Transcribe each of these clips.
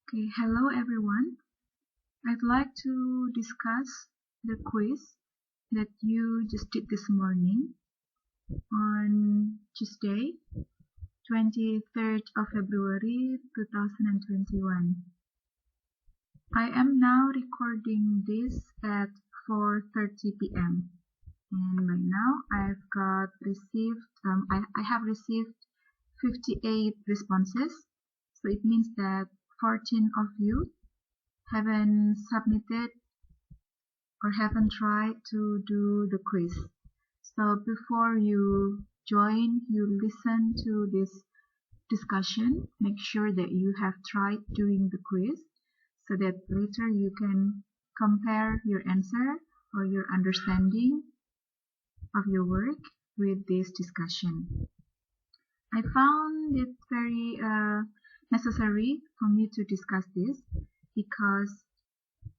Okay, hello everyone. I'd like to discuss the quiz that you just did this morning on Tuesday, 23rd of February 2021. I am now recording this at 4:30 p.m. and by now I have received 58 responses. So it means that 14 of you haven't submitted or haven't tried to do the quiz. So before you join, you listen to this discussion, make sure that you have tried doing the quiz so that later you can compare your answer or your understanding of your work with this discussion. I found it very necessary for me to discuss this because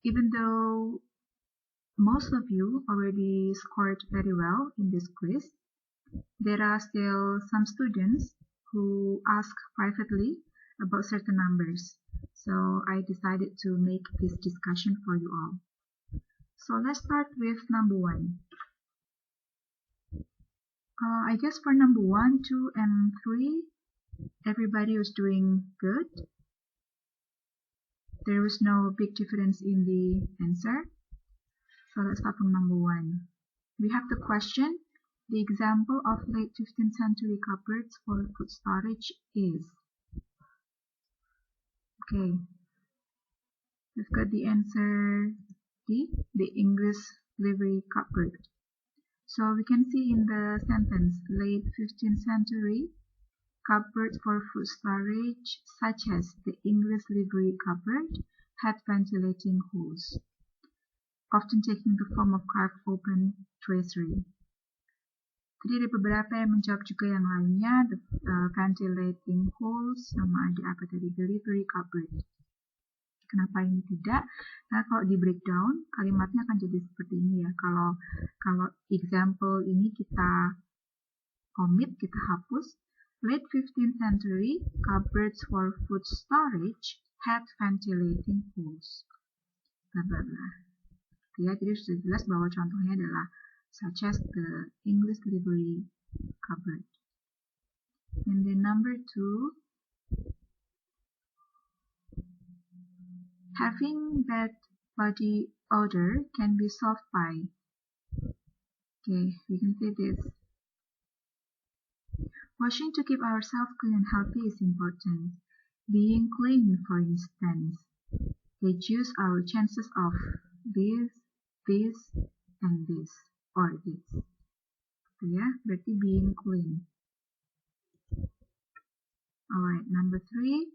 even though most of you already scored very well in this quiz, there are still some students who ask privately about certain numbers. So I decided to make this discussion for you all. So let's start with number 1. I guess for number 1, 2, and 3, everybody was doing good. There was no big difference in the answer. So let's start from number 1. We have the question. The example of late 15th century cupboards for food storage is. Okay, we've got the answer D, the English livery cupboard. So we can see in the sentence, late 15th century cupboards for food storage, such as the English livery cupboard, had ventilating holes, often taking the form of carved open tracery. Jadi ada beberapa yang menjawab juga yang lainnya, the ventilating holes, sama ada apa tadi, the livery cupboard. Kenapa ini tidak? Nah, kalau di breakdown, kalimatnya akan jadi seperti ini ya. Kalau example ini kita omit, kita hapus, late 15th century cupboards for food storage had ventilating holes. Bla bla bla. Ya, jadi sudah jelas bahwa contohnya adalah such as the English livery cupboard. And then number 2, having bad body odor can be solved by, okay, we can say this. Washing to keep ourselves clean and healthy is important. Being clean, for instance, reduce our chances of this, and this, or this. Ya, berarti being clean. Alright, number 3.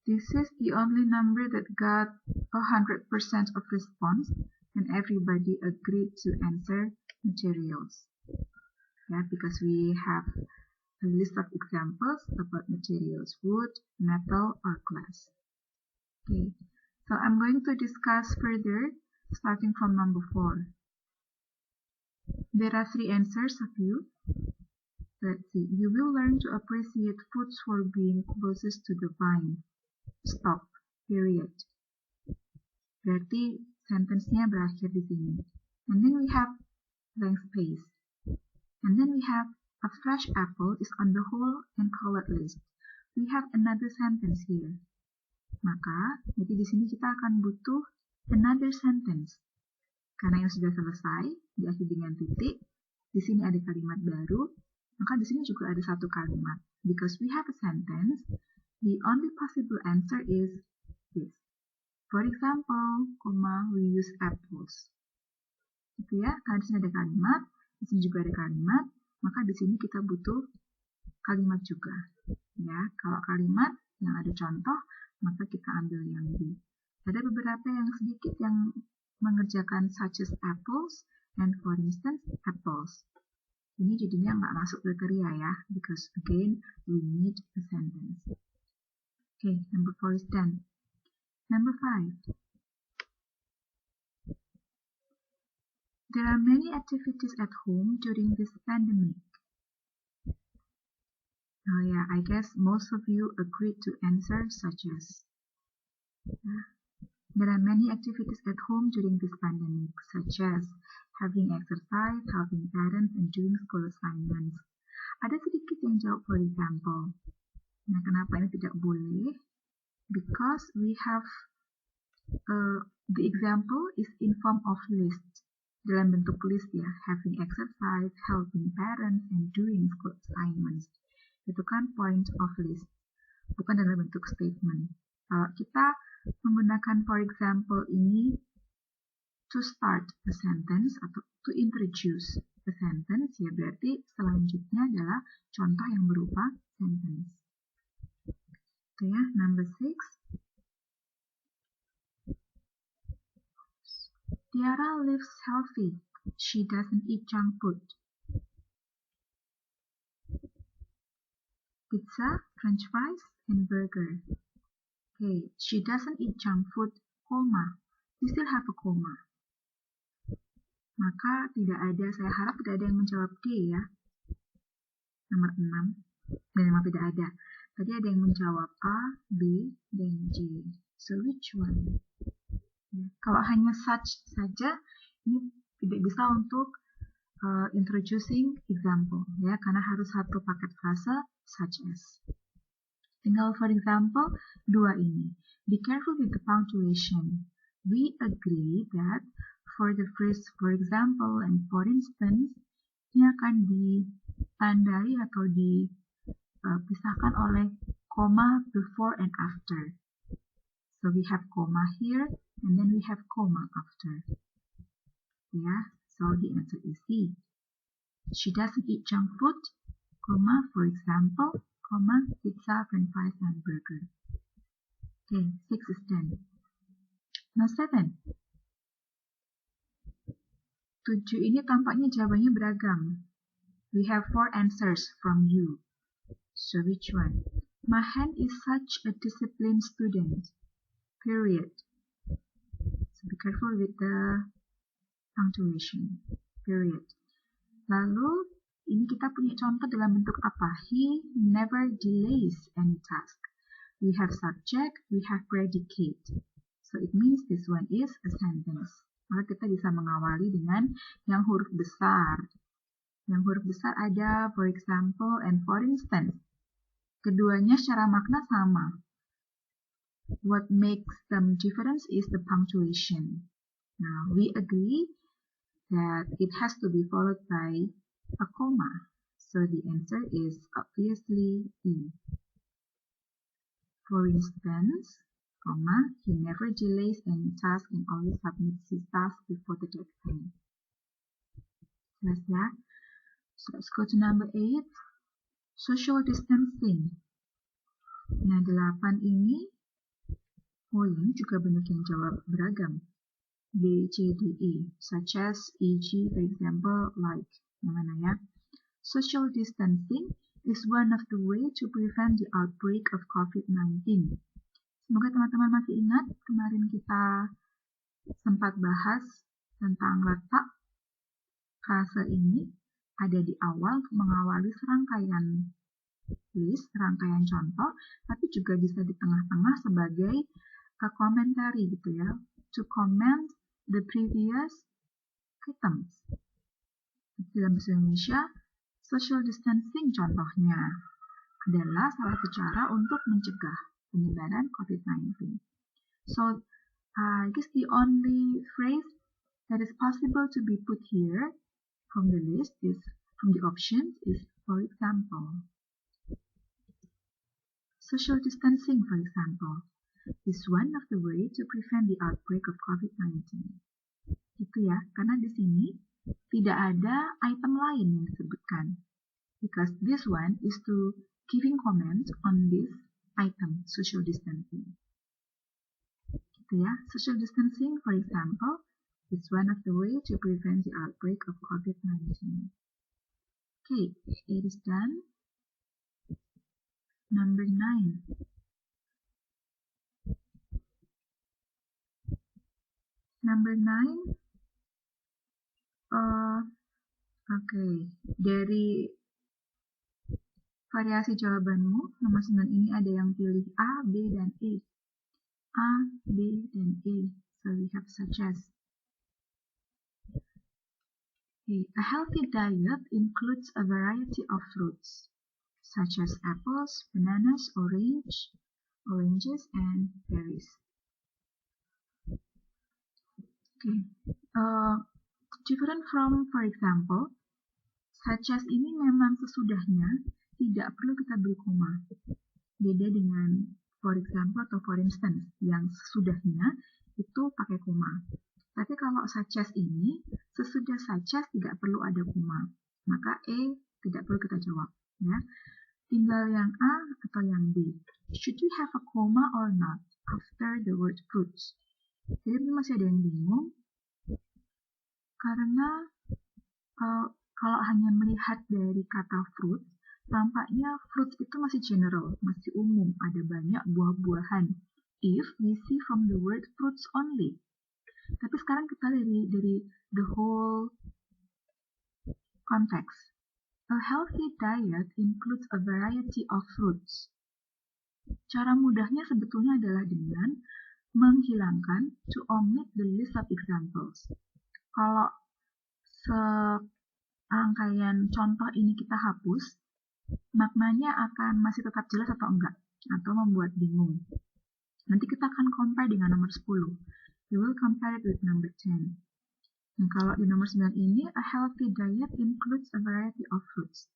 This is the only number that got 100% of response, and everybody agreed to answer materials. Yeah, because we have a list of examples about materials: wood, metal, or glass. Okay, so I'm going to discuss further, starting from number 4. There are 3 answers of you. Let's see. You will learn to appreciate foods for being closest to the vine. Stop. Period. Berarti sentence-nya berakhir di sini. And then we have blank space. And then we have a fresh apple is on the whole and colored list. We have another sentence here. Maka, jadi di sini kita akan butuh another sentence. Karena yang sudah selesai, diakhiri dengan titik, di sini ada kalimat baru, maka di sini juga ada satu kalimat. Because we have a sentence, the only possible answer is this. For example, we use apples. Gitu ya, karena di sini ada kalimat, di sini juga ada kalimat, maka di sini kita butuh kalimat juga. Ya, kalau kalimat yang ada contoh, maka kita ambil yang B. Ada beberapa yang sedikit yang mengerjakan such as apples and for instance apples. Ini jadinya nggak masuk kriteria ya, because again we need a sentence. Okay, number 4 is done. Number 5. There are many activities at home during this pandemic. Oh yeah, I guess most of you agreed to answer such as. There are many activities at home during this pandemic, such as having exercise, helping parents, and doing school assignments. Ada sedikit yang jawab for example. Nah, kenapa ini tidak boleh? Because we have the example is in form of list. Dalam bentuk list ya, having exercise, helping parents, and doing school assignments. Itu kan point of list, bukan dalam bentuk statement. Kalau kita menggunakan for example ini to start a sentence atau to introduce a sentence, ya berarti selanjutnya adalah contoh yang berupa sentence. Oke ya, number 6. Tiara lives healthy. She doesn't eat junk food. Pizza, French fries, and burger. Okay, she doesn't eat junk food, comma. You still have a comma. Maka tidak ada, saya harap tidak ada yang menjawab D ya. Nomor 6. Dan memang tidak ada. Tadi ada yang menjawab A, B, dan J. So which one? Ya, kalau hanya such saja, ini tidak bisa untuk introducing example ya, karena harus satu paket frase such as. Tinggal for example 2 ini. Be careful with the punctuation. We agree that for the phrase for example and for instance, ini akan ditandai atau dipisahkan oleh comma before and after. So we have comma here and then we have comma after. Yeah, so the answer is C. She doesn't eat junk food, comma, for example, comma, pizza, french fries, and burger. Okay, 6 is done. Now 7. 7 ini tampaknya jawabannya beragam. We have 4 answers from you. So which one? Mahen is such a disciplined student. Period. So be careful with the punctuation. Period. Lalu ini kita punya contoh dalam bentuk apa? He never delays any task. We have subject, we have predicate. So it means this one is a sentence. Maka kita bisa mengawali dengan yang huruf besar. Yang huruf besar ada for example and for instance. Keduanya secara makna sama. What makes them different is the punctuation. Now we agree that it has to be followed by a comma. So the answer is obviously E. For instance, comma, he never delays any task and always submits his task before the deadline. Jelas ya? So let's go to number 8. Social distancing. Nah, 8 ini, ini juga banyak yang jawab beragam. B, C, D, E, such as E.g. for example, like, yang mana ya? Social distancing is one of the way to prevent the outbreak of COVID-19. Semoga teman-teman masih ingat kemarin kita sempat bahas tentang letak frase ini ada di awal mengawali serangkaian list, serangkaian contoh, tapi juga bisa di tengah-tengah sebagai komentari gitu ya, to comment the previous items. Dalam bahasa Indonesia, social distancing contohnya adalah salah satu cara untuk mencegah penyebaran COVID-19. So, I guess the only phrase that is possible to be put here from the list is, from the options is, for example. Social distancing, for example, is one of the way to prevent the outbreak of COVID-19. Itu ya, karena di sini tidak ada item lain yang disebutkan. Because this one is to giving comment on this item, social distancing. Gitu ya, social distancing, for example, is one of the way to prevent the outbreak of COVID-19. Okay, it is done. Number 9. Number 9, okay, dari variasi jawabanmu, nomor 9 ini ada yang pilih A, B, dan E. A, B, dan E. So we have such as. Okay. A healthy diet includes a variety of fruits, such as apples, bananas, oranges, and berries. Okay. Different from, for example, such as ini memang sesudahnya tidak perlu kita beri koma. Beda dengan for example atau for instance yang sesudahnya itu pakai koma. Tapi kalau such as ini sesudah such as tidak perlu ada koma. Maka E tidak perlu kita jawab, ya. Tinggal yang A atau yang B. Should we have a comma or not after the word fruits? Jadi masih ada yang bingung karena kalau hanya melihat dari kata fruit, tampaknya fruit itu masih general, masih umum, ada banyak buah-buahan. If we see from the word fruits only. Tapi sekarang kita dari the whole context. A healthy diet includes a variety of fruits. Cara mudahnya sebetulnya adalah dengan menghilangkan to omit the list of examples. Kalau rangkaian contoh ini kita hapus, maknanya akan masih tetap jelas atau enggak, atau membuat bingung. Nanti kita akan compare dengan nomor 10. We will compare it with number 10. Nah, kalau di nomor 9 ini, a healthy diet includes a variety of fruits.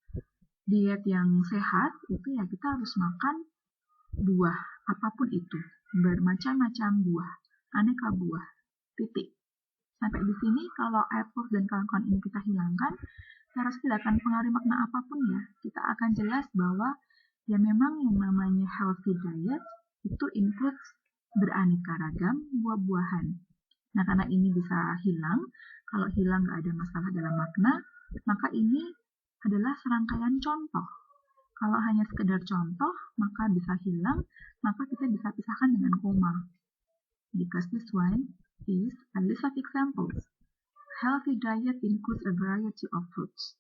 Diet yang sehat, itu ya kita harus makan buah, apapun itu. Bermacam-macam buah, aneka buah, titik. Sampai di sini, kalau apples dan kawan-kawan ini kita hilangkan, saya rasa tidak akan pengaruhi makna apapun ya. Kita akan jelas bahwa ya memang yang namanya healthy diet itu includes beraneka ragam buah-buahan. Nah, karena ini bisa hilang, kalau hilang nggak ada masalah dalam makna, maka ini adalah serangkaian contoh. Kalau hanya sekedar contoh, maka bisa hilang, maka kita bisa pisahkan dengan koma. Because this one is a list of examples. Healthy diet includes a variety of fruits.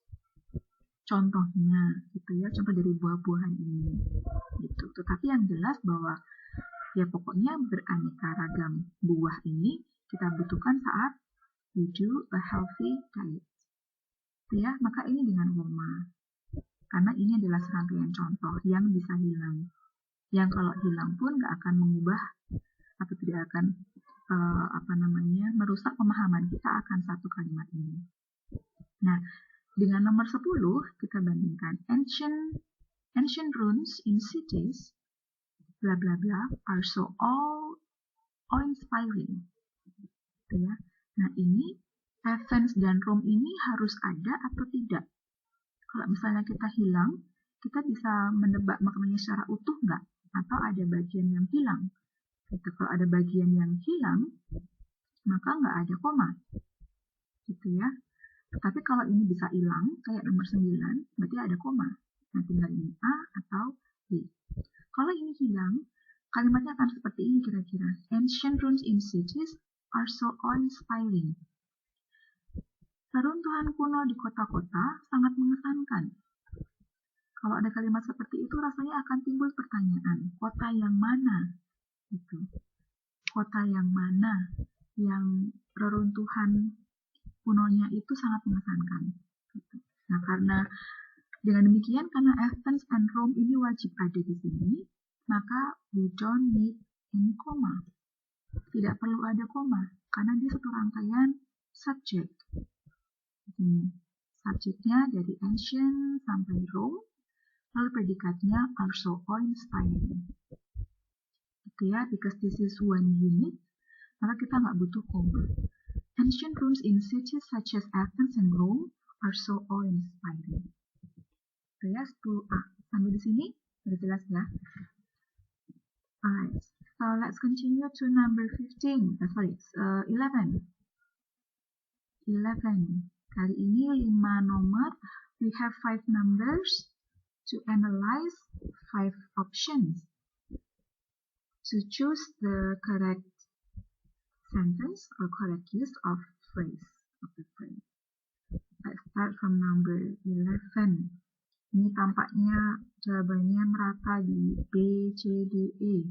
Contohnya, gitu ya, contoh dari buah-buahan ini, gitu. Tetapi yang jelas bahwa ya pokoknya beraneka ragam buah ini kita butuhkan saat we do a healthy diet. Ya, maka ini dengan koma. Karena ini adalah serangkaian contoh yang bisa hilang. Yang kalau hilang pun nggak akan mengubah atau tidak akan merusak pemahaman kita akan satu kalimat ini. Nah, dengan nomor 10 kita bandingkan ancient ruins in cities bla bla bla are so awe-inspiring. Ya. Nah, ini Athens dan Rome ini harus ada atau tidak? Kalau misalnya kita hilang, kita bisa menebak maknanya secara utuh nggak? Atau ada bagian yang hilang? Gitu. Kalau ada bagian yang hilang, maka nggak ada koma. Gitu ya. Tapi kalau ini bisa hilang, kayak nomor 9, berarti ada koma. Nah, tinggal ini A atau B. Kalau ini hilang, kalimatnya akan seperti ini kira-kira. Ancient ruins in cities are so awe-inspiring. Reruntuhan kuno di kota-kota sangat mengesankan. Kalau ada kalimat seperti itu, rasanya akan timbul pertanyaan, kota yang mana? Gitu. Kota yang mana yang reruntuhan kunonya itu sangat mengesankan. Gitu. Nah, karena dengan demikian, karena Athens and Rome ini wajib ada di sini, maka we don't need any koma. Tidak perlu ada koma, karena dia satu rangkaian subject. Subjeknya dari ancient sampai Rome, lalu predikatnya are so awe-inspiring. Gitu ya, because this is one unit, maka kita nggak butuh koma. Ancient ruins in cities such as Athens and Rome are so awe-inspiring. Oke ya, 10A. Sampai di sini, sudah jelas ya? Alright, so let's continue to number 11. 11. Kali ini 5 nomor. We have 5 numbers to analyze 5 options to choose the correct sentence or correct use of phrase. Let's start from number 11. Ini tampaknya jawabannya merata di B, C, D, E.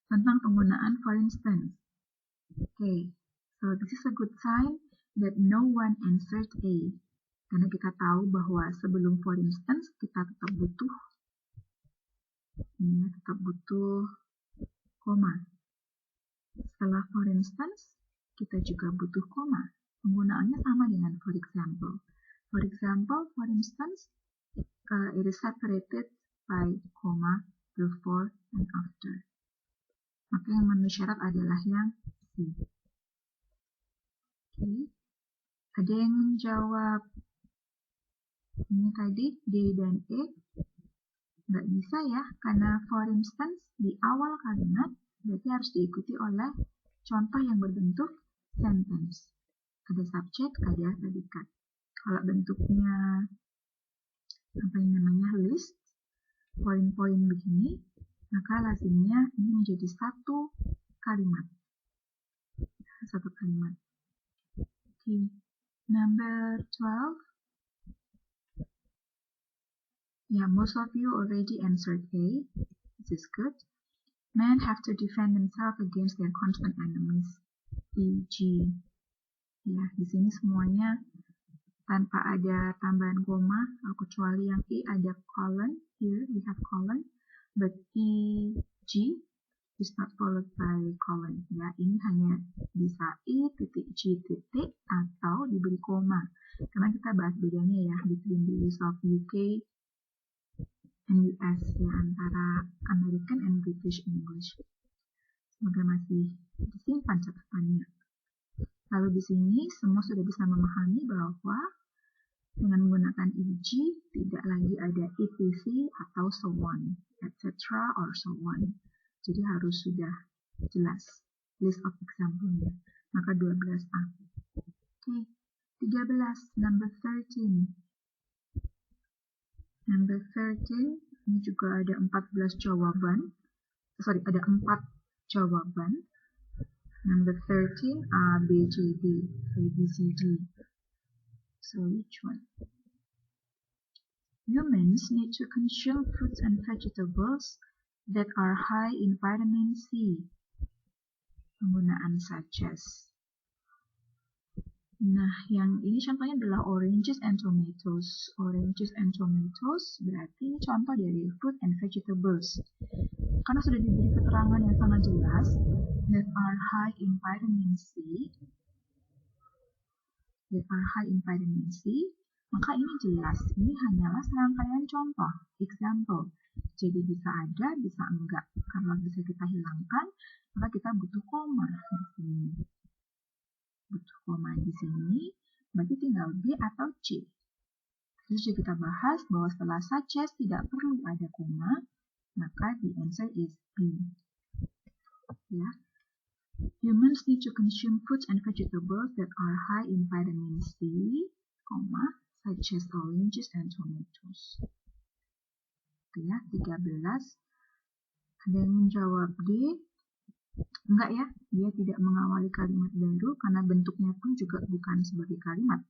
Tentang penggunaan for instance. Okay, so this is a good sign that no one answered A. Karena kita tahu bahwa sebelum for instance kita tetap butuh koma. Setelah for instance kita juga butuh koma. Penggunaannya sama dengan for example. For example, for instance, it is separated by comma before and after. Maka yang memenuhi syarat adalah yang C. Okay. Ada yang menjawab ini tadi D dan E? Nggak bisa ya, karena for instance di awal kalimat berarti harus diikuti oleh contoh yang berbentuk sentence. Ada subjek, ada predikat. Kalau bentuknya list, poin-poin begini, maka lazimnya ini menjadi satu kalimat. Okay. Number 12. Yeah, most of you already answered A. This is good. Men have to defend themselves against their constant enemies. E.g. Ya, di sini semuanya tanpa ada tambahan koma, kecuali yang E ada colon. Here we have colon, but E.g. is not followed by colon. Ya, ini hanya bisa E titik G titik atau diberi koma. Karena kita bahas bedanya ya between the use of UK and US ya, antara American and British English. Semoga masih disimpan catatannya. Lalu di sini semua sudah bisa memahami bahwa dengan menggunakan EG tidak lagi ada etc atau so on, etc or so on. Jadi harus sudah jelas list of example-nya. Maka 12A. Oke, 13, number 13. Number 13, ini juga ada 14 jawaban. Ada 4 jawaban. Number 13, A, B, C, D, A, B, C, D. So which one? Humans need to consume fruits and vegetables that are high in vitamin C. Penggunaan such as. Nah, yang ini contohnya adalah oranges and tomatoes. Oranges and tomatoes berarti ini contoh dari fruit and vegetables. Karena sudah diberi keterangan yang sangat jelas, that are high in vitamin C, maka ini jelas, ini hanyalah serangkaian contoh, example. Jadi bisa ada, bisa enggak. Kalau bisa kita hilangkan, maka kita butuh koma di sini. Butuh koma di sini, berarti tinggal B atau C. Terus juga kita bahas bahwa setelah such as tidak perlu ada koma, maka the answer is B. Ya. Humans need to consume fruits and vegetables that are high in vitamin C, such as oranges and tomatoes. Oke ya, 13. Ada yang menjawab D? Enggak ya, dia tidak mengawali kalimat baru karena bentuknya pun juga bukan sebagai kalimat.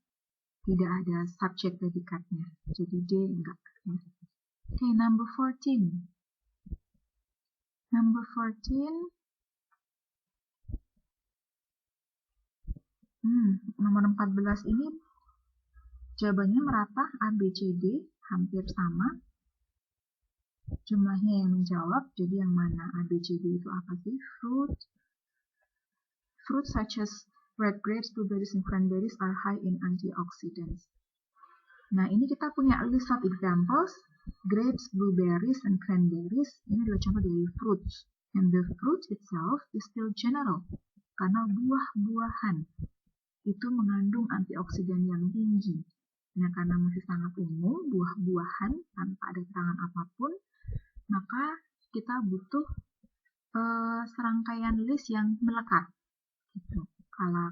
Tidak ada subjek predikatnya. Jadi D enggak. Ya. Oke, number 14. Number 14. Nomor 14 ini jawabannya merata, A, B, C, D, hampir sama. Jumlahnya yang menjawab, jadi yang mana A, B, C, D itu apa sih? Fruit such as red grapes, blueberries, and cranberries are high in antioxidants. Nah, ini kita punya list of examples. Grapes, blueberries, and cranberries, ini adalah contoh dari fruits. And the fruit itself is still general, karena buah-buahan itu mengandung antioksidan yang tinggi. Nah, karena masih sangat umum, buah-buahan tanpa ada keterangan apapun, maka kita butuh serangkaian list yang melekat. Gitu.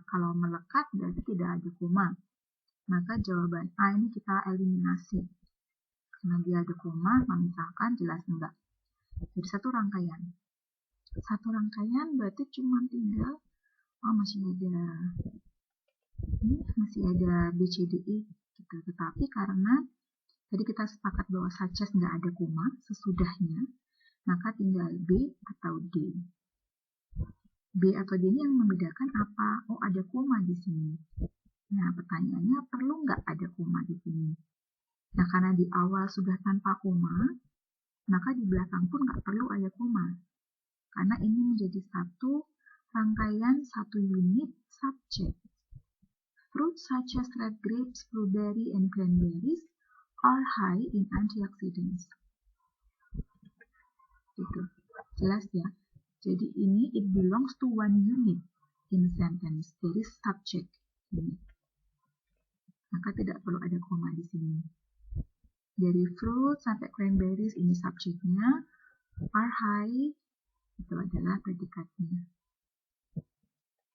Kalau melekat berarti tidak ada koma. Maka jawaban A ini kita eliminasi. Karena dia ada koma, memisahkan jelas enggak. Jadi satu rangkaian. Satu rangkaian berarti cuma tinggal, masih ada B, C, D, E. Gitu. Tetapi karena Tadi kita sepakat bahwa such as nggak ada koma sesudahnya, maka tinggal B atau D. B atau D ini yang membedakan apa? Oh, ada koma di sini. Nah, pertanyaannya perlu nggak ada koma di sini? Nah, karena di awal sudah tanpa koma, maka di belakang pun nggak perlu ada koma. Karena ini menjadi satu rangkaian, satu unit subject. Fruits such as red grapes, blueberry, and cranberries are high in antioxidants. Gitu. Jelas ya? Jadi ini it belongs to one unit in sentence. There is subject unit. Maka tidak perlu ada koma di sini. Dari fruit sampai cranberries ini subjeknya, are high itu adalah predikatnya.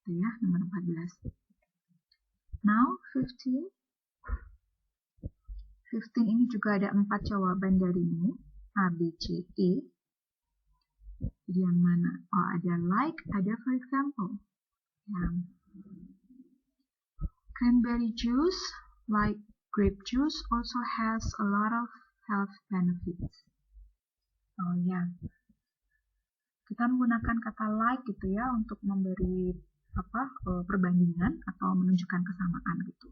Itu ya, nomor 14. Now 15. 15 ini juga ada 4 jawaban darimu, A, B, C, E. Jadi yang mana? Oh, ada like, ada for example. Yang cranberry juice, like grape juice, also has a lot of health benefits. Oh ya, kita menggunakan kata like gitu ya untuk memberi perbandingan atau menunjukkan kesamaan gitu.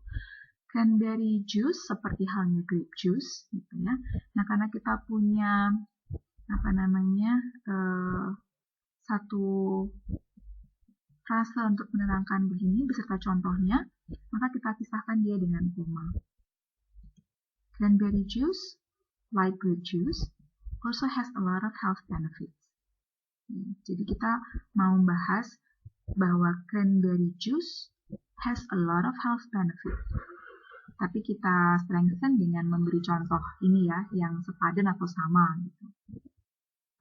Cranberry juice seperti halnya grape juice gitu ya. Nah, karena kita punya satu frase untuk menerangkan begini beserta contohnya, maka kita pisahkan dia dengan koma. Cranberry juice, like grape juice, also has a lot of health benefits. Jadi kita mau membahas bahwa cranberry juice has a lot of health benefits. Tapi kita strengthen dengan memberi contoh ini ya, yang sepadan atau sama gitu.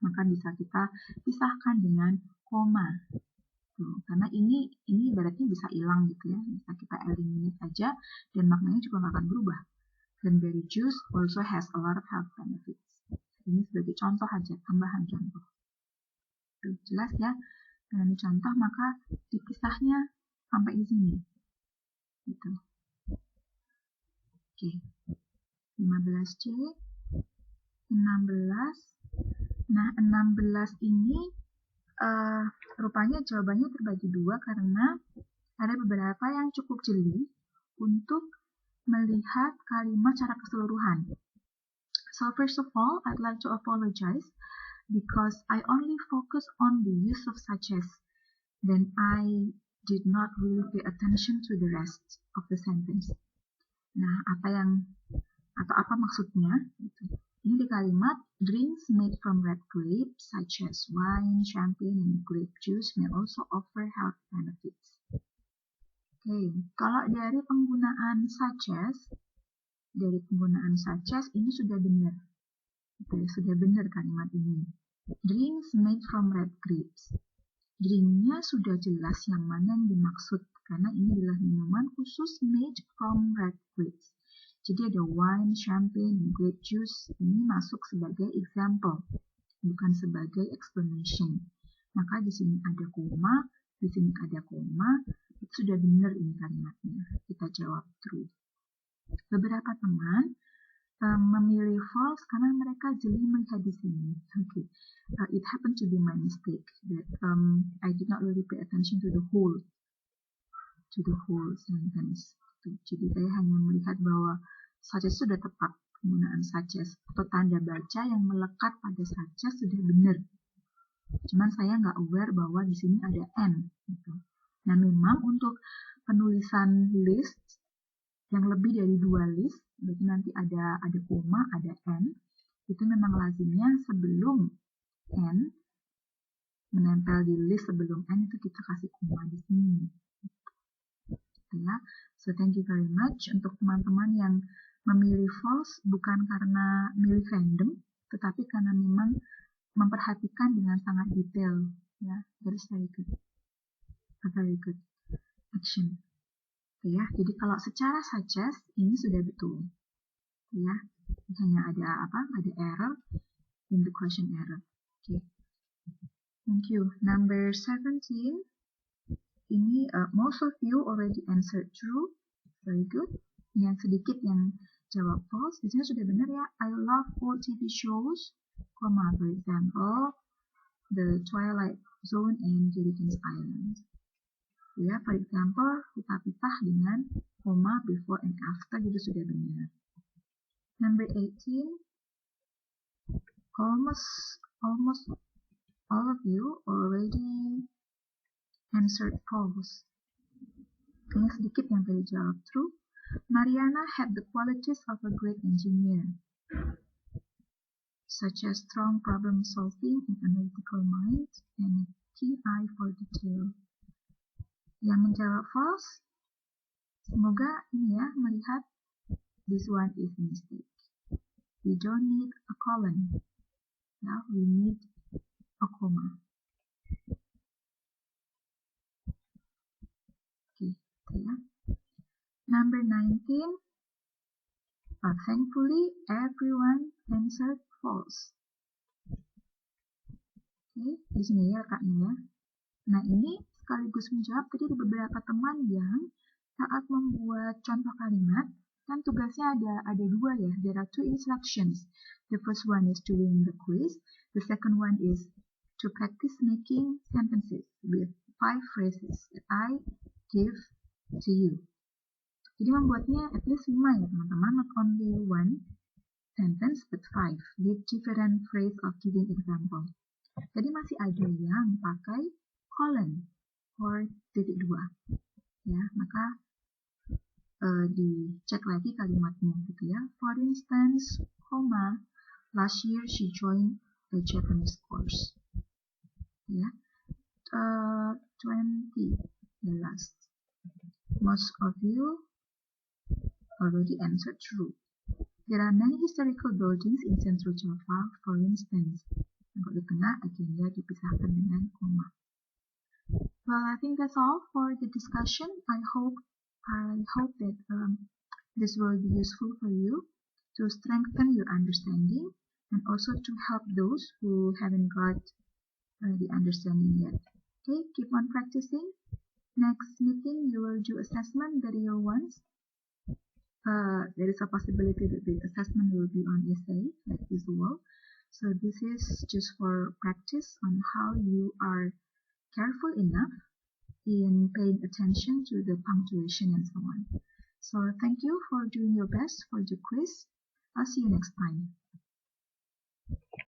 Maka bisa kita pisahkan dengan koma. Karena ini ibaratnya bisa hilang gitu ya, bisa kita eliminate aja dan maknanya juga nggak akan berubah. Cranberry juice also has a lot of health benefits. Ini sebagai contoh aja, tambahan contoh. Tuh, jelas ya, dengan contoh maka dipisahnya sampai di sini. Gitu. Oke, 15C, 16. Nah, 16 ini rupanya jawabannya terbagi dua karena ada beberapa yang cukup jeli untuk melihat kalimat secara keseluruhan. So first of all, I'd like to apologize because I only focus on the use of such as, then I did not really pay attention to the rest of the sentence. Nah, apa maksudnya? Ini di kalimat, drinks made from red grapes such as wine, champagne, and grape juice may also offer health benefits. Oke, kalau dari penggunaan such as ini sudah benar. Oke, sudah benar kalimat ini. Drinks made from red grapes. Drinknya sudah jelas yang mana yang dimaksud, karena ini adalah minuman khusus made from red grapes. Jadi ada wine, champagne, grape juice, ini masuk sebagai example, bukan sebagai explanation. Maka di sini ada koma, di sini ada koma, itu sudah benar ini kalimatnya. Kita jawab true. Beberapa teman memilih false karena mereka jeli melihat di sini. Okay. It happened to be my mistake that I did not really pay attention to the whole sentence. Jadi saya hanya melihat bahwa such as sudah tepat, penggunaan such as atau tanda baca yang melekat pada such as sudah benar. Cuman saya nggak aware bahwa di sini ada and. Gitu. Nah, memang untuk penulisan list yang lebih dari 2 list, berarti nanti ada koma, ada and, itu memang lazimnya sebelum and, menempel di list sebelum and itu kita kasih koma di sini. Ya. So thank you very much untuk teman-teman yang memilih false bukan karena milih random, tetapi karena memang memperhatikan dengan sangat detail. Ya, that is very good. A very good action. Ya, jadi kalau secara such as ini sudah betul. Ya, hanya ada error in the question error. Okay. Thank you. Number 17. Ini most of you already answered true. Very good. Yang sedikit yang jawab false, di sini sudah benar ya. I love all TV shows, comma, for example, The Twilight Zone and Gilligan's Island. Ya, for example, kita pisah dengan comma before and after, itu sudah benar. Number 18, almost all of you already answered false. Hanya sedikit yang tadi jawab true. Mariana had the qualities of a great engineer, such as strong problem-solving and analytical mind, and a keen eye for detail. Yang menjawab false, semoga ini ya, melihat this one is a mistake. We don't need a colon. Now we need a comma. Okay, ya. Number 19, thankfully everyone answered false. Oke, di sini ya letaknya ya. Nah, ini sekaligus menjawab tadi ada beberapa teman yang saat membuat contoh kalimat, kan tugasnya ada dua ya. There are two instructions. The first one is doing the quiz. The second one is to practice making sentences with 5 phrases that I give to you. Jadi membuatnya at least 5 ya teman-teman, not only one sentence but 5 with different phrase of giving example. Jadi masih ada yang pakai colon or titik 2 ya, maka dicek lagi kalimatnya gitu ya. For instance, comma, last year she joined a Japanese course ya. 20, the last. Most of you already answered true. There are many historical buildings in Central Java, for instance. Kalau di tengah, agenda dipisahkan dengan koma. Well, I think that's all for the discussion. I hope that this will be useful for you to strengthen your understanding and also to help those who haven't got the understanding yet. Okay, keep on practicing. Next meeting, you will do assessment, the real ones. There is a possibility that the assessment will be on essay, like visual. So this is just for practice on how you are careful enough in paying attention to the punctuation and so on. So thank you for doing your best for the quiz. I'll see you next time.